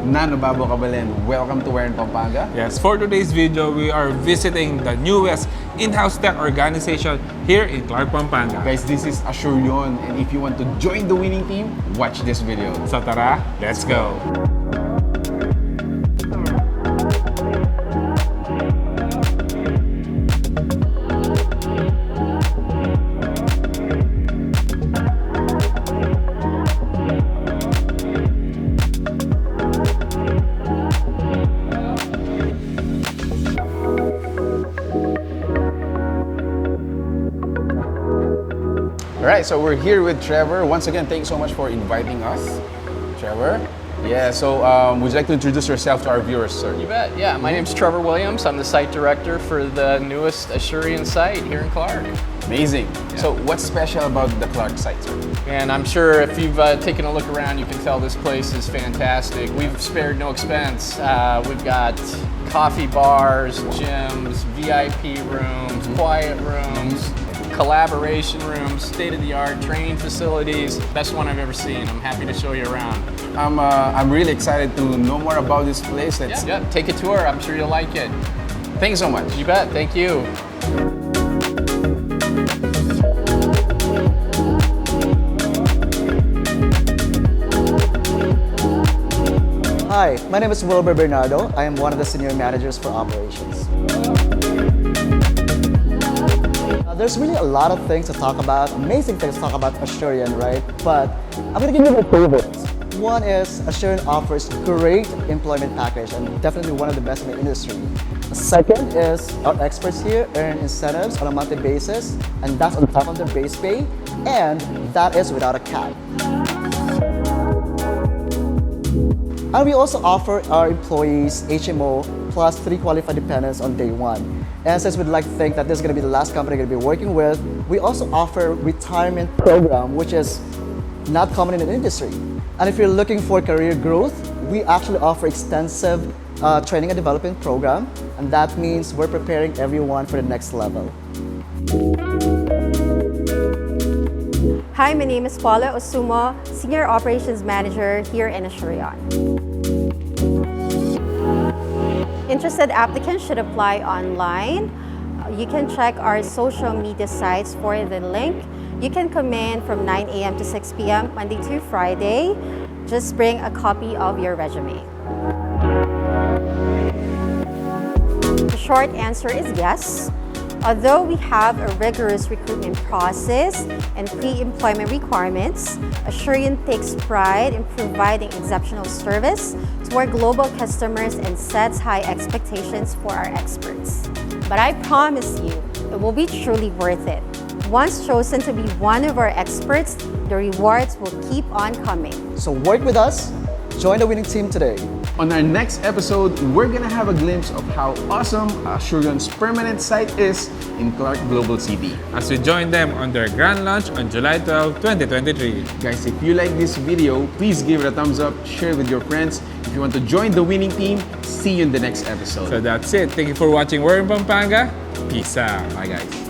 Nanobabo Cabalen. Welcome to Where in Pampanga. Yes, for today's video, we are visiting the newest in-house tech organization here in Clark, Pampanga. Guys, this is Asurion, and if you want to join the winning team, watch this video. So tara, let's go! Alright, so we're here with Trevor. Once again, thanks so much for inviting us. Trevor? Yeah, so would you like to introduce yourself to our viewers, sir? You bet, yeah. My name's Trevor Williams. I'm the site director for the newest Asurion site here in Clark. Amazing. Yeah. So what's special about the Clark site, sir? And I'm sure if you've taken a look around, you can tell this place is fantastic. We've spared no expense. We've got coffee bars, gyms, VIP rooms, quiet rooms, collaboration rooms, state-of-the-art training facilities. Best one I've ever seen. I'm happy to show you around. I'm really excited to know more about this place. Yeah, take a tour. I'm sure you'll like it. Thank you so much. You bet. Thank you. Hi, my name is Wilbur Bernardo. I am one of the senior managers for operations. There's really a lot of things to talk about, amazing things to talk about Asurion, right? But I'm gonna give you my favorites. One is Asurion offers great employment package and definitely one of the best in the industry. The second is our experts here earn incentives on a monthly basis, and that's on top of their base pay, and that is without a cap. And we also offer our employees HMO plus 3 qualified dependents on day 1. And since we'd like to think that this is going to be the last company we're going to be working with, we also offer retirement program, which is not common in the industry. And if you're looking for career growth, we actually offer extensive training and development program, and that means we're preparing everyone for the next level. Hi, my name is Paula Osuma, Senior Operations Manager here in Asurion. Interested applicants should apply online. You can check our social media sites for the link. You can come in from 9 a.m. to 6 p.m. Monday to Friday. Just bring a copy of your resume. The short answer is yes. Although we have a rigorous recruitment process and pre-employment requirements, Asurion takes pride in providing exceptional service to our global customers and sets high expectations for our experts. But I promise you, it will be truly worth it. Once chosen to be one of our experts, the rewards will keep on coming. So work with us, join the winning team today. On our next episode, we're gonna have a glimpse of how awesome Asurion's permanent site is in Clark Global City. As we join them on their grand launch on July 12, 2023. Guys, if you like this video, please give it a thumbs up, share it with your friends. If you want to join the winning team, see you in the next episode. So that's it. Thank you for watching Where in Pampanga. Peace out. Bye guys.